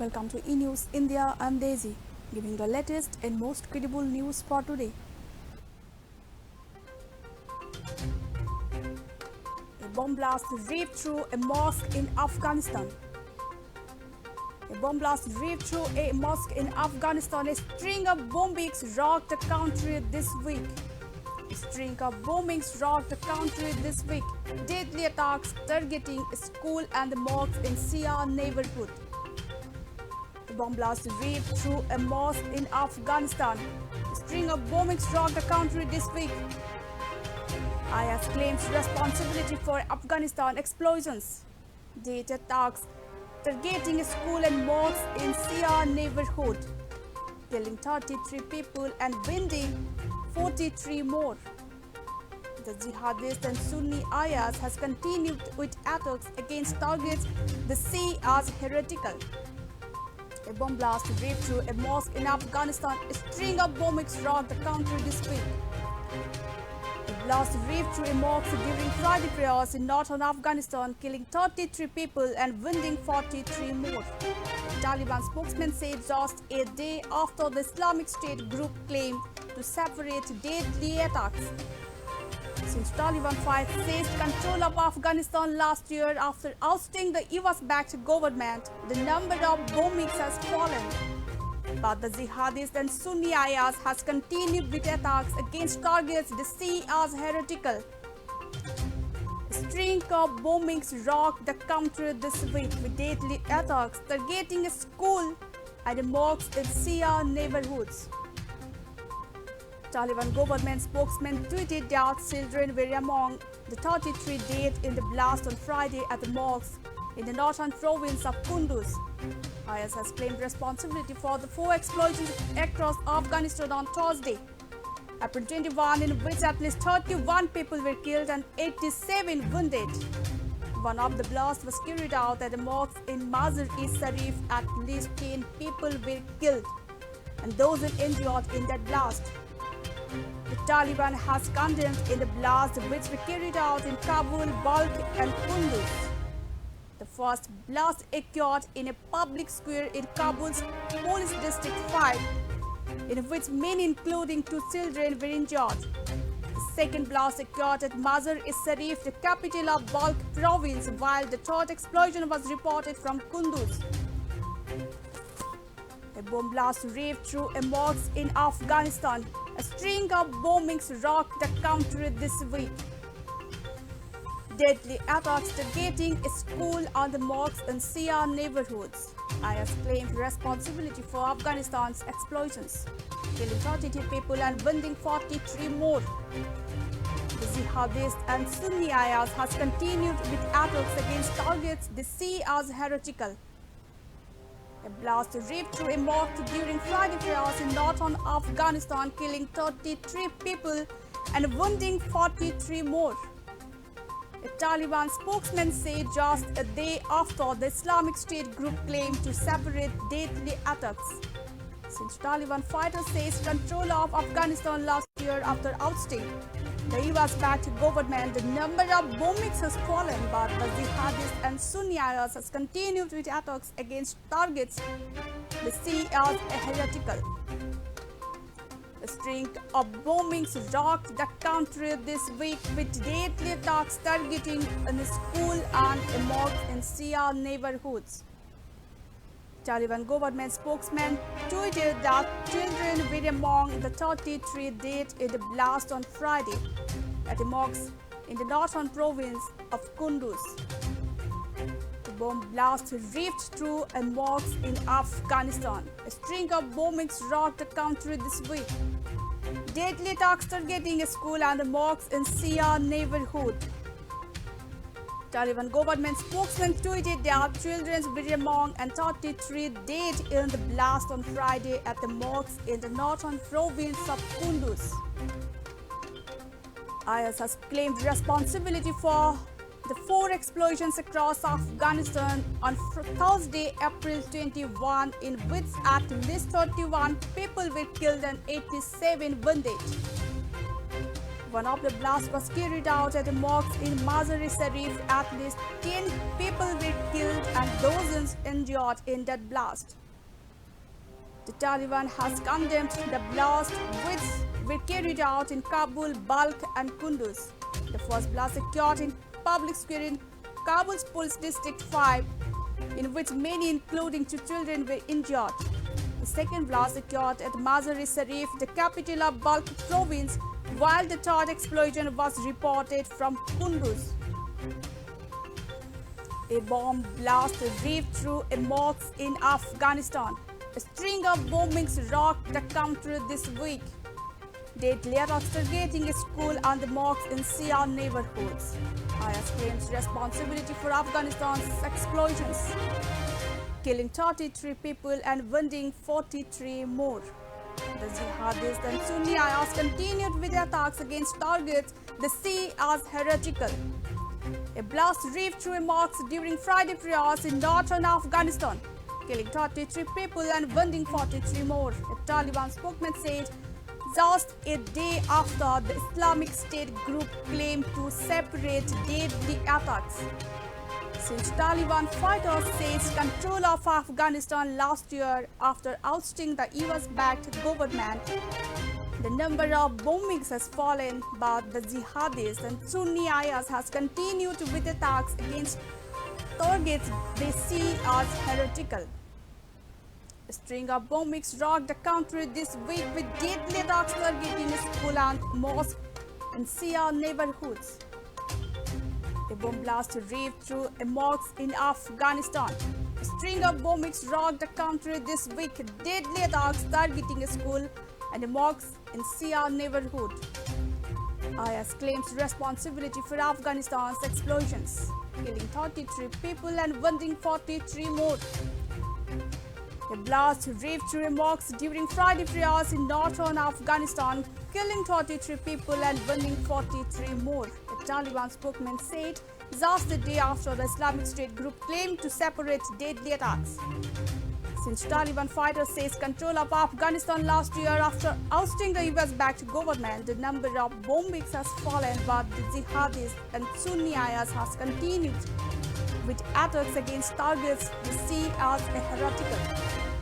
Welcome to eNews India. I'm Daisy, giving the latest and most credible news for today. A bomb blast ripped through a mosque in Afghanistan. A bomb blast ripped through a mosque in Afghanistan. A string of bombings rocked the country this week. Deadly attacks targeting a school and the mosque in Sia neighborhood. The bomb blast ripped through a mosque in Afghanistan. A string of bombings rocked the country this week. IS claims responsibility for Afghanistan explosions. Data attacks targeting a school and mosque in Sia neighborhood, killing 33 people and wounding 43 more. The jihadist and Sunni IS has continued with attacks against targets they see as heretical. A bomb blast ripped through a mosque in Afghanistan. A string of bombings rocked the country this week. The blast ripped through a mosque during Friday prayers in northern Afghanistan, killing 33 people and wounding 43 more. The Taliban spokesman said just a day after the Islamic State group claimed to separate deadly attacks. Since Taliban seized control of Afghanistan last year after ousting the US-backed government, the number of bombings has fallen. But the jihadist and Sunni IS has continued with attacks against targets they see as heretical. A string of bombings rocked the country this week with deadly attacks targeting a school and a mosque in Sia neighborhoods. Taliban government spokesman tweeted that children were among the 33 dead in the blast on Friday at the mosque in the northern province of Kunduz. IS has claimed responsibility for the 4 explosions across Afghanistan on Thursday, April 21, in which at least 31 people were killed and 87 wounded. One of the blasts was carried out at the mosque in Mazar-e-Sharif. At least 10 people were killed and those were injured in that blast. The Taliban has condemned in the blast which were carried out in Kabul, Balkh and Kunduz. The first blast occurred in a public square in Kabul's Police District 5, in which many including 2 children were injured. The second blast occurred at Mazar-e-Sharif, the capital of Balkh province, while the third explosion was reported from Kunduz. A bomb blast ripped through a mosque in Afghanistan. A string of bombings rocked the country this week. Deadly attacks targeting a school and the mosques in Sia neighborhoods. IS claimed responsibility for Afghanistan's explosions, killing 32 people and wounding 43 more. The jihadist and Sunni IS has continued with attacks against targets they see as heretical. A blast ripped through a mosque during Friday prayers in northern Afghanistan, killing 33 people and wounding 43 more. A Taliban spokesman said just a day after the Islamic State group claimed to separate deadly attacks. Since Taliban fighters seized control of Afghanistan last year after ousting the US-backed government, the number of bombings has fallen, but the jihadist and Sunni IS has continued with attacks against targets they see as heretical. A string of bombings rocked the country this week with deadly attacks targeting a school and a mosque in Sia neighborhoods. Taliban government spokesman tweeted that children were among the 33 dead in the blast on Friday at a mosque in the northern province of Kunduz. The bomb blast ripped through a mosque in Afghanistan. A string of bombings rocked the country this week. Deadly attacks targeting a school and a mosque in Sia neighborhood. Taliban government spokesman tweeted that children were among and 33 dead in the blast on Friday at the mosque in the northern province of Kunduz. IS has claimed responsibility for the 4 explosions across Afghanistan on Thursday, April 21, in which at least 31 people were killed and 87 wounded. One of the blasts was carried out at a mosque in Mazar-e-Sharif. At least 10 people were killed and dozens civilians injured in that blast. The Taliban has condemned the blast, which were carried out in Kabul, Balkh and Kunduz. The first blast occurred in public square in Kabul's Police District 5, in which many, including 2 children, were injured. The second blast occurred at Mazar-e-Sharif, the capital of Balkh province, while the third explosion was reported from Kunduz. A bomb blast ripped through a mosque in Afghanistan. A string of bombings rocked the country this week. Deadly attacks targeting a school and the mosques in Shia neighborhoods. IS claims responsibility for Afghanistan's explosions, killing 33 people and wounding 43 more. The jihadists and Sunni IS continued with the attacks against targets they see as heretical. A blast ripped through a mosque during Friday prayers in northern Afghanistan, killing 33 people and wounding 43 more, a Taliban spokesman said, just a day after the Islamic State group claimed to separate deadly attacks. Since Taliban fighters seized control of Afghanistan last year after ousting the US-backed government, the number of bombings has fallen, but the jihadists and Sunni IS has continued with attacks against targets they see as heretical. A string of bombings rocked the country this week with deadly attacks targeting school and mosque in Shia neighborhoods. A bomb blast ripped through a mosque in Afghanistan. A string of bombings rocked the country this week with deadly attacks targeting a school and a mosque in Shia neighborhood. IS claims responsibility for Afghanistan's explosions, killing 33 people and wounding 43 more. A blast ripped through a mosque during Friday prayers in northern Afghanistan, killing 33 people and wounding 43 more, a Taliban spokesman said just the day after the Islamic State group claimed to separate deadly attacks. Since Taliban fighters seized control of Afghanistan last year after ousting the US-backed government, the number of bombings has fallen, but the jihadists and Sunni IS has continued with attacks against targets they see as heretical.